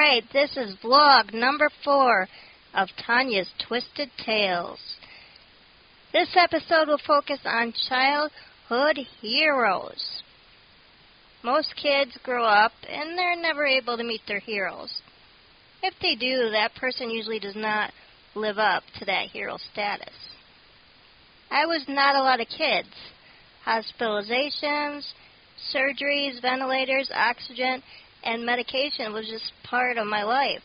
right, this is vlog number 4 of Tanya's Twisted Tales. This episode will focus on childhood heroes. Most kids grow up and they're never able to meet their heroes. If they do, that person usually does not live up to that hero status. I was not a lot of kids. Hospitalizations, surgeries, ventilators, oxygen, and medication was just part of my life.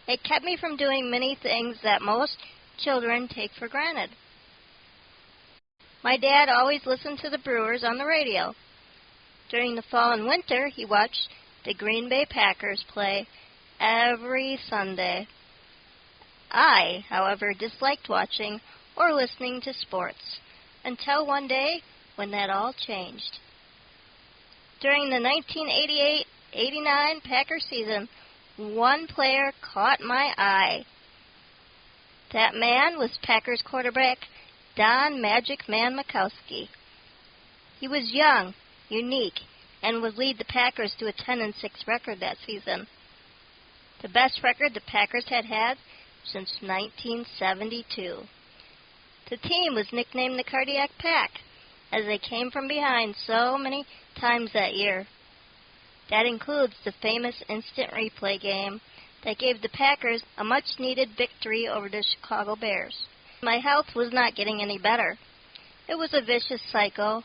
It kept me from doing many things that most children take for granted. My dad always listened to the Brewers on the radio. During the fall and winter, he watched the Green Bay Packers play every Sunday. I, however, disliked watching or listening to sports until one day when that all changed. During the 1988-89 Packers season, one player caught my eye. That man was Packers quarterback Don Majik Man Majkowski. He was young, unique, and would lead the Packers to a 10-6 record that season. The best record the Packers had had since 1972. The team was nicknamed the Cardiac Pack, as they came from behind so many times that year. That includes the famous instant replay game that gave the Packers a much-needed victory over the Chicago Bears. My health was not getting any better. It was a vicious cycle,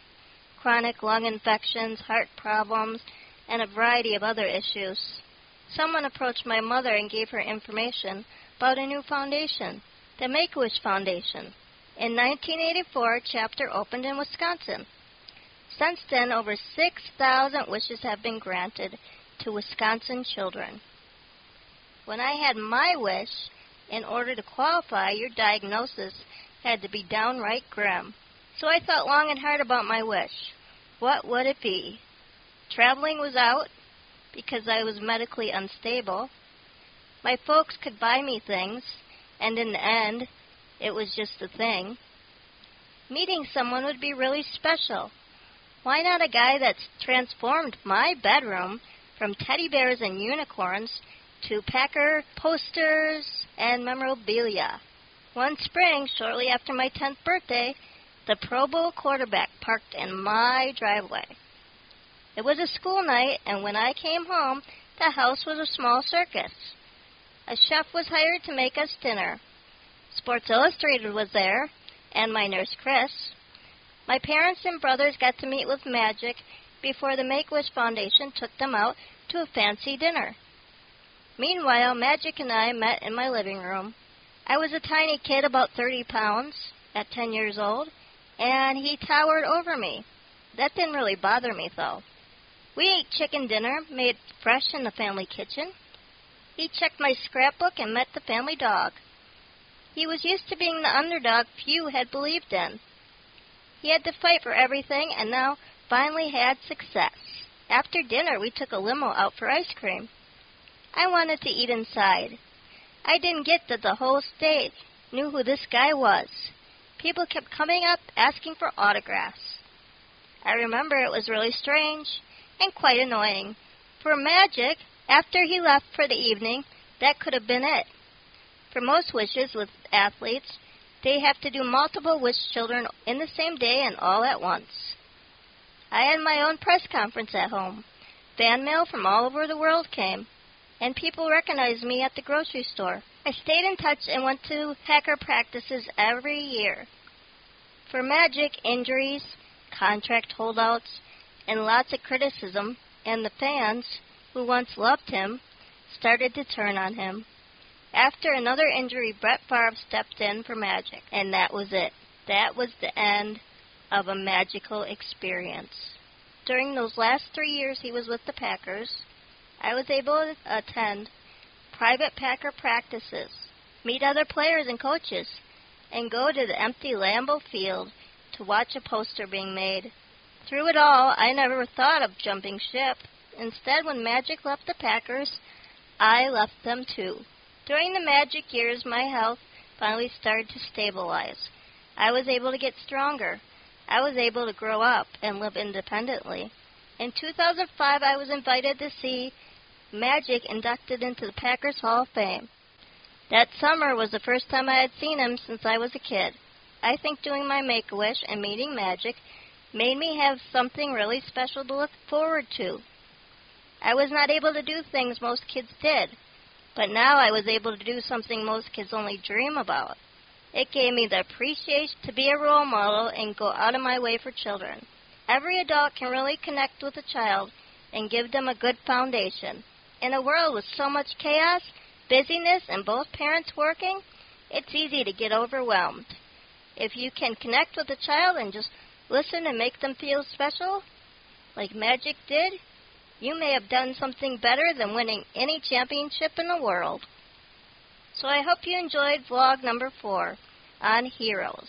chronic lung infections, heart problems, and a variety of other issues. Someone approached my mother and gave her information about a new foundation, the Make-A-Wish Foundation. In 1984, a chapter opened in Wisconsin. Since then, over 6,000 wishes have been granted to Wisconsin children. When I had my wish, in order to qualify, your diagnosis had to be downright grim. So I thought long and hard about my wish. What would it be? Traveling was out because I was medically unstable. My folks could buy me things, and in the end, it was just a thing. Meeting someone would be really special. Why not a guy that's transformed my bedroom from teddy bears and unicorns to Packer posters and memorabilia? One spring, shortly after my 10th birthday, the Pro Bowl quarterback parked in my driveway. It was a school night, and when I came home, the house was a small circus. A chef was hired to make us dinner. Sports Illustrated was there, and my nurse, Chris. My parents and brothers got to meet with Majik before the Make-A-Wish Foundation took them out to a fancy dinner. Meanwhile, Majik and I met in my living room. I was a tiny kid, about 30 pounds, at 10 years old, and he towered over me. That didn't really bother me, though. We ate chicken dinner, made fresh in the family kitchen. He checked my scrapbook and met the family dog. He was used to being the underdog few had believed in. He had to fight for everything and now finally had success. After dinner, we took a limo out for ice cream. I wanted to eat inside. I didn't get that the whole state knew who this guy was. People kept coming up asking for autographs. I remember it was really strange and quite annoying. For Majik, after he left for the evening, that could have been it. For most wishes with athletes, they have to do multiple wish children in the same day and all at once. I had my own press conference at home. Fan mail from all over the world came, and people recognized me at the grocery store. I stayed in touch and went to Packer practices every year. For Majik, injuries, contract holdouts, and lots of criticism, and the fans, who once loved him, started to turn on him. After another injury, Brett Favre stepped in for Majik, and that was it. That was the end of a magical experience. During those last 3 years he was with the Packers, I was able to attend private Packer practices, meet other players and coaches, and go to the empty Lambeau Field to watch a poster being made. Through it all, I never thought of jumping ship. Instead, when Majik left the Packers, I left them too. During the Majik years, my health finally started to stabilize. I was able to get stronger. I was able to grow up and live independently. In 2005, I was invited to see Majik inducted into the Packers Hall of Fame. That summer was the first time I had seen him since I was a kid. I think doing my Make-A-Wish and meeting Majik made me have something really special to look forward to. I was not able to do things most kids did, but now I was able to do something most kids only dream about. It gave me the appreciation to be a role model and go out of my way for children. Every adult can really connect with a child and give them a good foundation. In a world with so much chaos, busyness, and both parents working, it's easy to get overwhelmed. If you can connect with a child and just listen and make them feel special, like Majik did, you may have done something better than winning any championship in the world. So I hope you enjoyed vlog number 4 on heroes.